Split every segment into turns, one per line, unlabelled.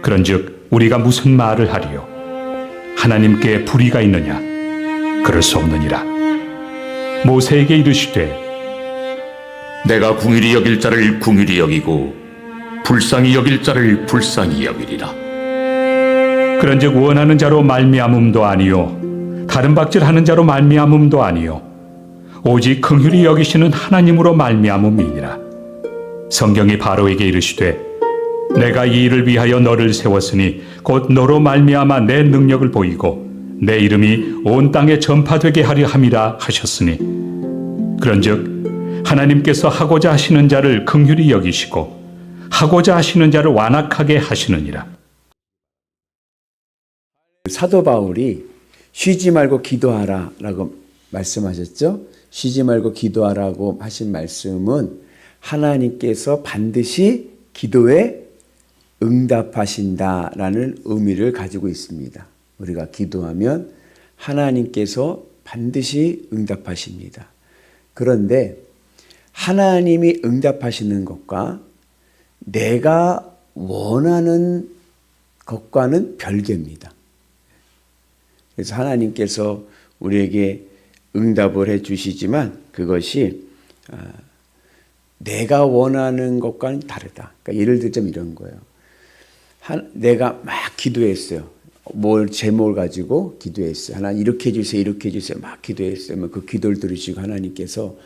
그런즉 우리가 무슨 말을 하리요? 하나님께 불의가 있느냐? 그럴 수 없느니라. 모세에게 이르시되
내가 궁휼히 여길 자를 궁휼히 여기고 불쌍히 여길 자를 불쌍히 여기리라.
그런즉 원하는 자로 말미암음도 아니요 다른 박질하는 자로 말미암음도 아니요 오직 긍휼히 여기시는 하나님으로 말미암음이니라. 성경이 바로에게 이르시되 내가 이 일을 위하여 너를 세웠으니 곧 너로 말미암아 내 능력을 보이고 내 이름이 온 땅에 전파되게 하려 함이라 하셨으니 그런즉 하나님께서 하고자 하시는 자를 긍휼히 여기시고 하고자 하시는 자를 완악하게 하시느니라.
사도 바울이 쉬지 말고 기도하라라고 말씀하셨죠. 쉬지 말고 기도하라고 하신 말씀은 하나님께서 반드시 기도에 응답하신다라는 의미를 가지고 있습니다. 우리가 기도하면 하나님께서 반드시 응답하십니다. 그런데 하나님이 응답하시는 것과 내가 원하는 것과는 별개입니다. 그래서 하나님께서 우리에게 응답을 해 주시지만 그것이 내가 원하는 것과는 다르다. 그러니까 예를 들자면 이런 거예요. 내가 막 기도했어요. 제목을 가지고 기도했어요. 하나님 이렇게 해주세요. 이렇게 해주세요. 막 기도했어요. 그 기도를 들으시고 하나님께서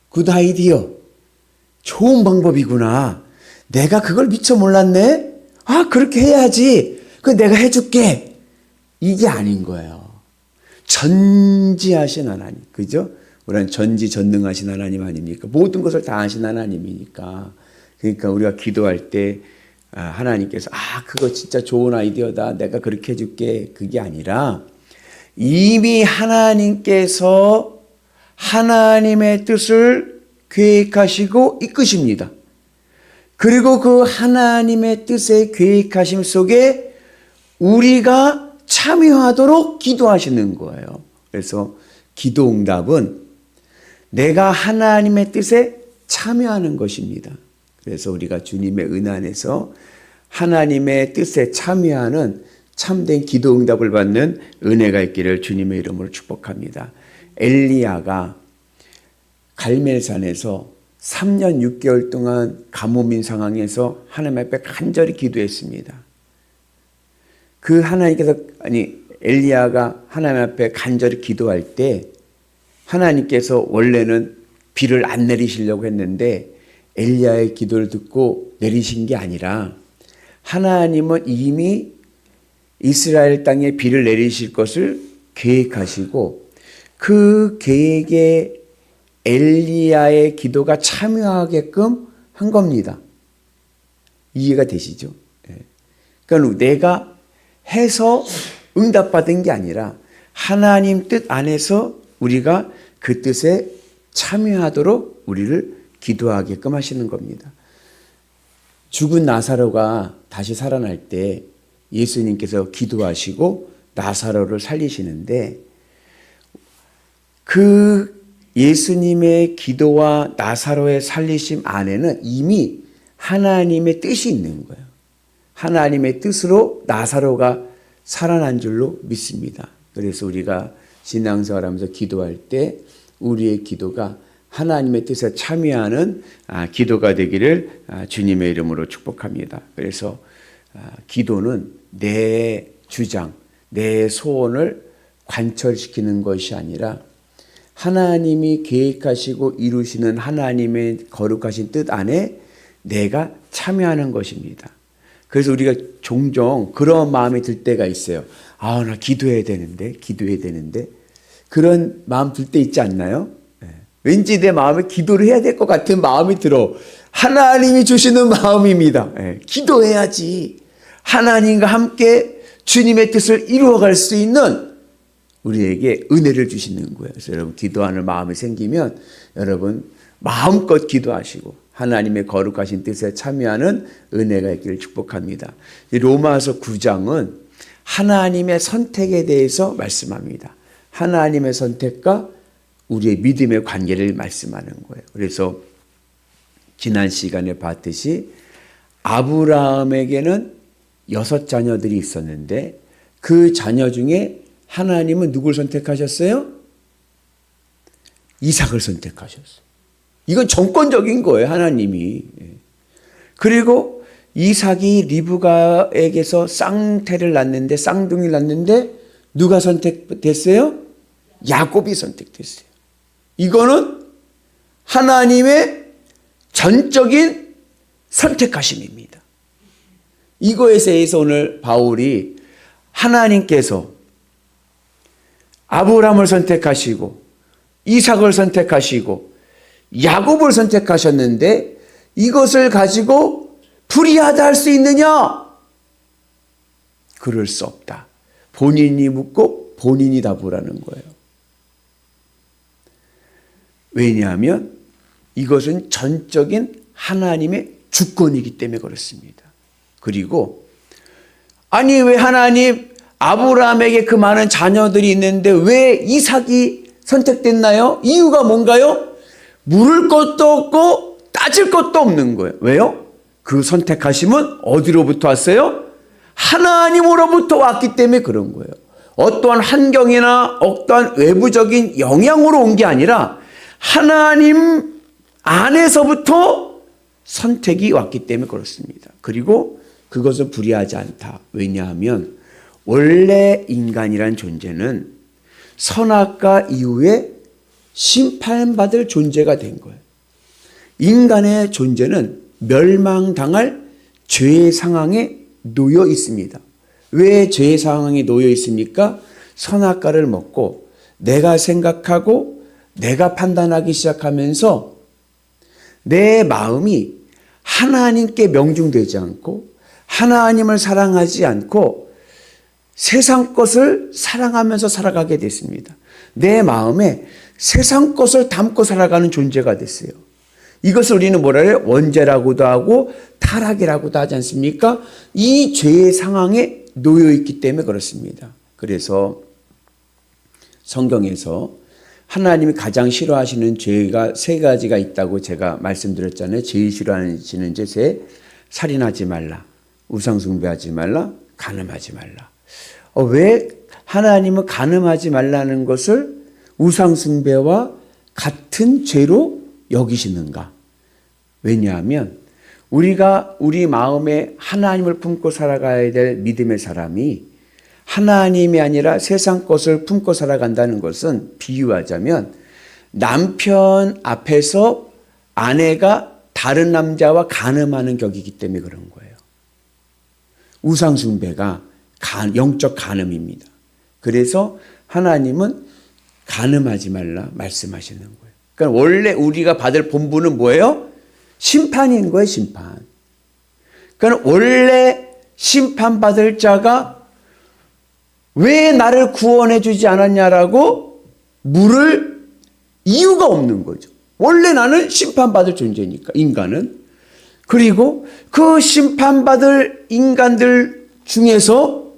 굿 아이디어. 좋은 방법이구나. 내가 그걸 미처 몰랐네. 그렇게 해야지. 내가 해줄게. 이게 아닌 거예요. 전지하신 하나님. 그죠? 우리는 전지전능하신 하나님 아닙니까? 모든 것을 다 아신 하나님이니까. 그러니까 우리가 기도할 때 하나님께서 그거 진짜 좋은 아이디어다. 내가 그렇게 해줄게. 그게 아니라 이미 하나님께서 하나님의 뜻을 계획하시고 이끄십니다. 그리고 그 하나님의 뜻의 계획하심 속에 우리가 참여하도록 기도하시는 거예요. 그래서 기도 응답은 내가 하나님의 뜻에 참여하는 것입니다. 그래서 우리가 주님의 은혜 안에서 하나님의 뜻에 참여하는 참된 기도 응답을 받는 은혜가 있기를 주님의 이름으로 축복합니다. 엘리야가 갈멜산에서 3년 6개월 동안 가뭄인 상황에서 하나님 앞에 간절히 기도했습니다. 엘리야가 하나님 앞에 간절히 기도할 때 하나님께서 원래는 비를 안 내리시려고 했는데 엘리야의 기도를 듣고 내리신 게 아니라 하나님은 이미 이스라엘 땅에 비를 내리실 것을 계획하시고 그 계획에 엘리야의 기도가 참여하게끔 한 겁니다. 이해가 되시죠? 그러니까 내가 해서 응답받은 게 아니라 하나님 뜻 안에서 우리가 그 뜻에 참여하도록 우리를 기도하게끔 하시는 겁니다. 죽은 나사로가 다시 살아날 때 예수님께서 기도하시고 나사로를 살리시는데 그 예수님의 기도와 나사로의 살리심 안에는 이미 하나님의 뜻이 있는 거예요. 하나님의 뜻으로 나사로가 살아난 줄로 믿습니다. 그래서 우리가 신앙생활하면서 기도할 때 우리의 기도가 하나님의 뜻에 참여하는 기도가 되기를 주님의 이름으로 축복합니다. 그래서 기도는 내 주장, 내 소원을 관철시키는 것이 아니라 하나님이 계획하시고 이루시는 하나님의 거룩하신 뜻 안에 내가 참여하는 것입니다. 그래서 우리가 종종 그런 마음이 들 때가 있어요. 나 기도해야 되는데. 그런 마음 들 때 있지 않나요? 왠지 내 마음에 기도를 해야 될 것 같은 마음이 들어. 하나님이 주시는 마음입니다. 기도해야지. 하나님과 함께 주님의 뜻을 이루어갈 수 있는 우리에게 은혜를 주시는 거예요. 그래서 여러분 기도하는 마음이 생기면 여러분 마음껏 기도하시고 하나님의 거룩하신 뜻에 참여하는 은혜가 있기를 축복합니다. 로마서 9장은 하나님의 선택에 대해서 말씀합니다. 하나님의 선택과 우리의 믿음의 관계를 말씀하는 거예요. 그래서 지난 시간에 봤듯이 아브라함에게는 6 자녀들이 있었는데 그 자녀 중에 하나님은 누굴 선택하셨어요? 이삭을 선택하셨어요. 이건 정권적인 거예요, 하나님이. 그리고 이삭이 리브가에게서 쌍태를 낳는데, 쌍둥이를 낳는데 누가 선택됐어요? 야곱이 선택됐어요. 이거는 하나님의 전적인 선택하심입니다. 이거에 대해서 오늘 바울이 하나님께서 아브라함을 선택하시고 이삭을 선택하시고 야곱을 선택하셨는데 이것을 가지고 불의하다 할 수 있느냐? 그럴 수 없다. 본인이 묻고 본인이 답으라는 거예요. 왜냐하면 이것은 전적인 하나님의 주권이기 때문에 그렇습니다. 그리고 아니 왜 하나님 아브라함에게 그 많은 자녀들이 있는데 왜 이삭이 선택됐나요? 이유가 뭔가요? 물을 것도 없고 따질 것도 없는 거예요. 왜요? 그 선택하심은 어디로부터 왔어요? 하나님으로부터 왔기 때문에 그런 거예요. 어떠한 환경이나 어떠한 외부적인 영향으로 온 게 아니라 하나님 안에서부터 선택이 왔기 때문에 그렇습니다. 그리고 그것은 불의하지 않다. 왜냐하면 원래 인간이란 존재는 선악과 이후에 심판받을 존재가 된 거예요. 인간의 존재는 멸망당할 죄의 상황에 놓여 있습니다. 왜 죄의 상황에 놓여 있습니까? 선악과를 먹고 내가 생각하고 내가 판단하기 시작하면서 내 마음이 하나님께 명중되지 않고 하나님을 사랑하지 않고 세상 것을 사랑하면서 살아가게 됐습니다. 내 마음에 세상 것을 담고 살아가는 존재가 됐어요. 이것을 우리는 뭐라 해요? 원죄라고도 하고 타락이라고도 하지 않습니까? 이 죄의 상황에 놓여 있기 때문에 그렇습니다. 그래서 성경에서 하나님이 가장 싫어하시는 죄가 3가지가 있다고 제가 말씀드렸잖아요. 제일 싫어하시는 죄, 살인하지 말라, 우상숭배하지 말라, 간음하지 말라. 왜 하나님은 간음하지 말라는 것을 우상숭배와 같은 죄로 여기시는가? 왜냐하면 우리가 우리 마음에 하나님을 품고 살아가야 될 믿음의 사람이 하나님이 아니라 세상 것을 품고 살아간다는 것은 비유하자면 남편 앞에서 아내가 다른 남자와 간음하는 격이기 때문에 그런 거예요. 우상숭배가 영적 간음입니다. 그래서 하나님은 간음하지 말라 말씀하시는 거예요. 그러니까 원래 우리가 받을 본분은 뭐예요? 심판인 거예요, 심판. 그러니까 원래 심판받을 자가 왜 나를 구원해 주지 않았냐라고 물을 이유가 없는 거죠. 원래 나는 심판받을 존재니까, 인간은. 그리고 그 심판받을 인간들 중에서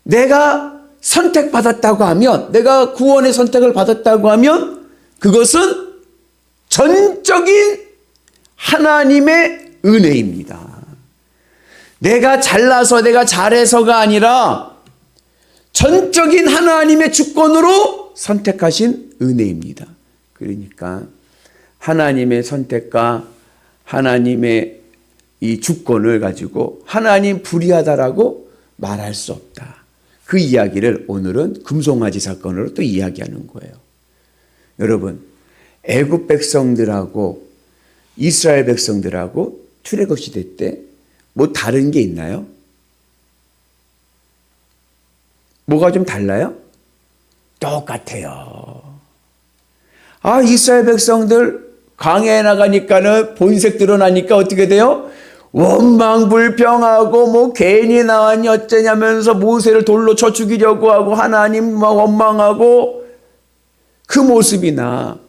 내가 선택받았다고 하면, 내가 구원의 선택을 받았다고 하면 그것은 전적인 하나님의 은혜입니다. 내가 잘나서 내가 잘해서가 아니라 전적인 하나님의 주권으로 선택하신 은혜입니다. 그러니까 하나님의 선택과 하나님의 이 주권을 가지고 하나님 불의하다라고 말할 수 없다. 그 이야기를 오늘은 금송아지 사건으로 또 이야기하는 거예요. 여러분, 애굽 백성들하고 이스라엘 백성들하고 출애굽 시대 때 뭐 다른 게 있나요? 뭐가 좀 달라요? 똑같아요. 이스라엘 백성들 광야에 나가니까는 본색 드러나니까 어떻게 돼요? 원망불평하고 뭐 괜히 나왔니 어쩌냐면서 모세를 돌로 쳐 죽이려고 하고 하나님 막 원망하고 그 모습이나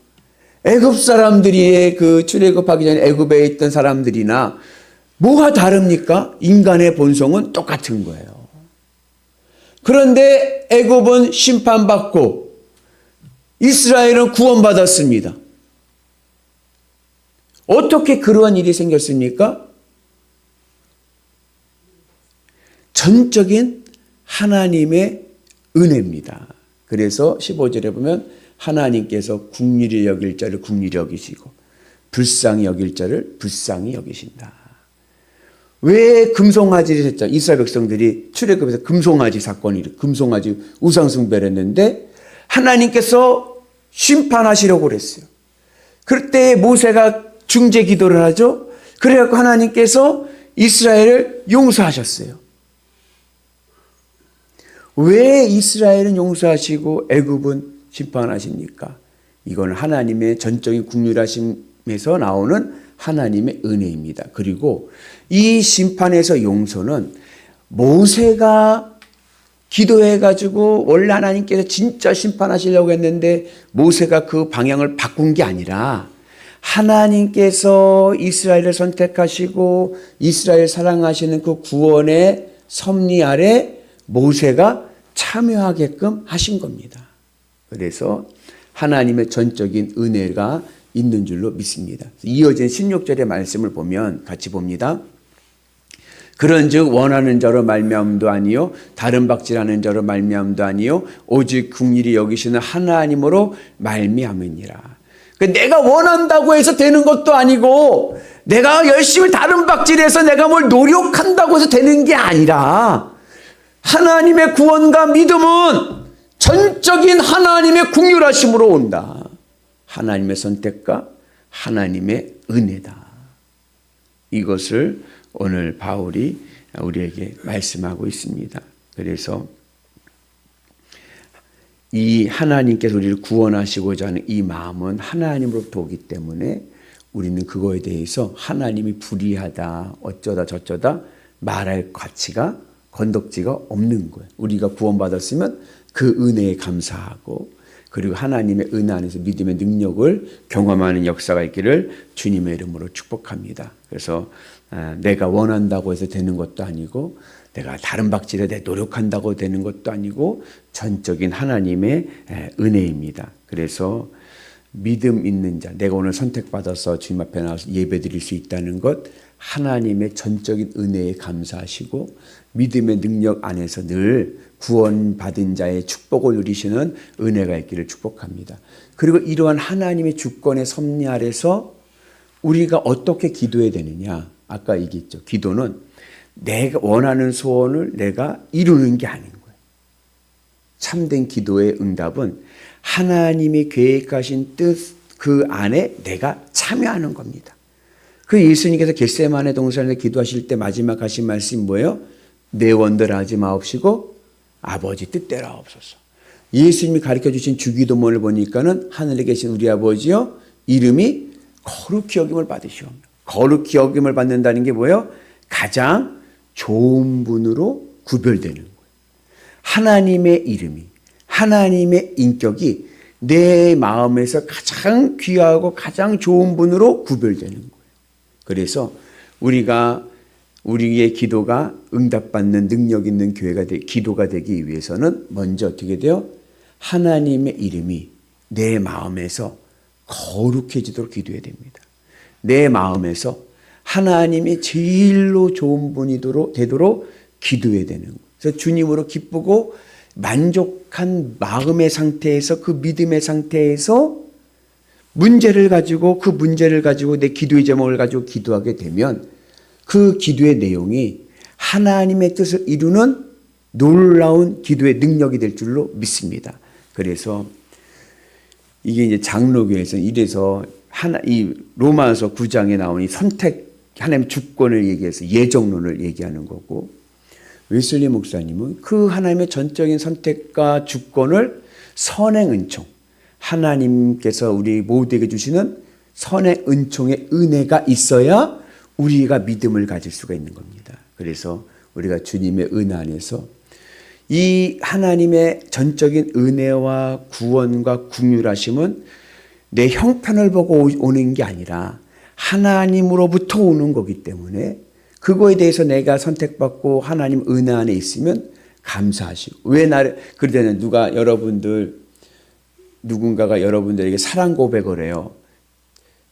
애굽 사람들이 그 출애굽하기 전에 애굽에 있던 사람들이나 뭐가 다릅니까? 인간의 본성은 똑같은 거예요. 그런데 애굽은 심판받고 이스라엘은 구원받았습니다. 어떻게 그러한 일이 생겼습니까? 전적인 하나님의 은혜입니다. 그래서 15절에 보면 하나님께서 긍휼히 여길 자를 긍휼히 여기시고 불쌍히 여길 자를 불쌍히 여기신다. 왜 금송아지를 했죠? 이스라엘 백성들이 출애굽에서 금송아지 사건이 금송아지 우상숭배를 했는데 하나님께서 심판하시려고 그랬어요. 그럴 때 모세가 중재 기도를 하죠. 그래갖고 하나님께서 이스라엘을 용서하셨어요. 왜 이스라엘은 용서하시고 애굽은 심판하십니까? 이건 하나님의 전적인 긍휼하심에서 나오는 하나님의 은혜입니다. 그리고 이 심판에서 용서는 모세가 기도해가지고 원래 하나님께서 진짜 심판하시려고 했는데 모세가 그 방향을 바꾼 게 아니라 하나님께서 이스라엘을 선택하시고 이스라엘 사랑하시는 그 구원의 섭리 아래 모세가 참여하게끔 하신 겁니다. 그래서 하나님의 전적인 은혜가 있는 줄로 믿습니다. 이어진 16절의 말씀을 보면 같이 봅니다. 그런즉 원하는 자로 말미암음도 아니요 다른 박질하는 자로 말미암음도 아니요 오직 긍휼히 여기시는 하나님으로 말미암으니라. 내가 원한다고 해서 되는 것도 아니고 내가 열심히 다른 박질해서 내가 뭘 노력한다고 해서 되는 게 아니라 하나님의 구원과 믿음은 전적인 하나님의 긍휼하심으로 온다. 하나님의 선택과 하나님의 은혜다. 이것을 오늘 바울이 우리에게 말씀하고 있습니다. 그래서 이 하나님께서 우리를 구원하시고자 하는 이 마음은 하나님으로부터 오기 때문에 우리는 그거에 대해서 하나님이 불의하다 어쩌다 저쩌다 말할 가치가 건덕지가 없는 거예요. 우리가 구원받았으면 그 은혜에 감사하고 그리고 하나님의 은혜 안에서 믿음의 능력을 경험하는 역사가 있기를 주님의 이름으로 축복합니다. 그래서 내가 원한다고 해서 되는 것도 아니고 내가 다른 박질에 내 노력한다고 되는 것도 아니고 전적인 하나님의 은혜입니다. 그래서 믿음 있는 자, 내가 오늘 선택받아서 주님 앞에 나와서 예배드릴 수 있다는 것 하나님의 전적인 은혜에 감사하시고 믿음의 능력 안에서 늘 구원받은 자의 축복을 누리시는 은혜가 있기를 축복합니다. 그리고 이러한 하나님의 주권의 섭리 아래서 우리가 어떻게 기도해야 되느냐. 아까 얘기했죠. 기도는 내가 원하는 소원을 내가 이루는 게 아닌 거예요. 참된 기도의 응답은 하나님이 계획하신 뜻 그 안에 내가 참여하는 겁니다. 그 예수님께서 겟세마네 동산에서 기도하실 때 마지막 하신 말씀이 뭐예요? 내 원대로 하지 마옵시고 아버지 뜻대로 하옵소서. 예수님이 가르쳐 주신 주기도문을 보니까는 하늘에 계신 우리 아버지요 이름이 거룩히 여김을 받으시옵니다. 거룩히 여김을 받는다는 게 뭐예요? 가장 좋은 분으로 구별되는 거예요. 하나님의 이름이 하나님의 인격이 내 마음에서 가장 귀하고 가장 좋은 분으로 구별되는 거예요. 그래서 우리의 기도가 응답받는 능력 있는 기도가 되기 위해서는 먼저 어떻게 돼요? 하나님의 이름이 내 마음에서 거룩해지도록 기도해야 됩니다. 내 마음에서 하나님이 제일로 좋은 분이 되도록 기도해야 되는 거예요. 그래서 주님으로 기쁘고 만족한 마음의 상태에서 그 믿음의 상태에서 문제를 가지고 그 문제를 가지고 내 기도의 제목을 가지고 기도하게 되면 그 기도의 내용이 하나님의 뜻을 이루는 놀라운 기도의 능력이 될 줄로 믿습니다. 그래서 이게 이제 장로교에서 이래서 이 로마서 9장에 나오는 이 선택 하나님 주권을 얘기해서 예정론을 얘기하는 거고 웨슬리 목사님은 그 하나님의 전적인 선택과 주권을 선행 은총 하나님께서 우리 모두에게 주시는 선행 은총의 은혜가 있어야 우리가 믿음을 가질 수가 있는 겁니다. 그래서 우리가 주님의 은혜 안에서 이 하나님의 전적인 은혜와 구원과 긍휼하심은 내 형편을 보고 오는 게 아니라 하나님으로부터 오는 거기 때문에 그거에 대해서 내가 선택받고 하나님 은혜 안에 있으면 감사하시고 왜 나를 그러잖아요. 누군가가 여러분들에게 사랑 고백을 해요.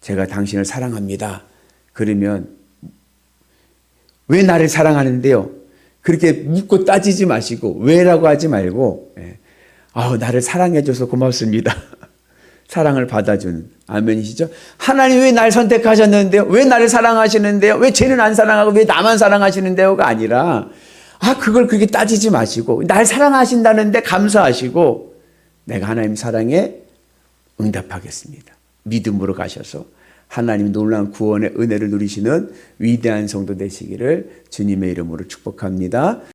제가 당신을 사랑합니다. 그러면 왜 나를 사랑하는데요? 그렇게 묻고 따지지 마시고 왜라고 하지 말고 나를 사랑해줘서 고맙습니다. 사랑을 받아주는 아멘이시죠? 하나님 왜 날 선택하셨는데요? 왜 나를 사랑하시는데요? 왜 쟤는 안 사랑하고 왜 나만 사랑하시는데요가 아니라 그걸 그렇게 따지지 마시고 날 사랑하신다는데 감사하시고 내가 하나님 사랑에 응답하겠습니다. 믿음으로 가셔서 하나님 놀라운 구원의 은혜를 누리시는 위대한 성도 되시기를 주님의 이름으로 축복합니다.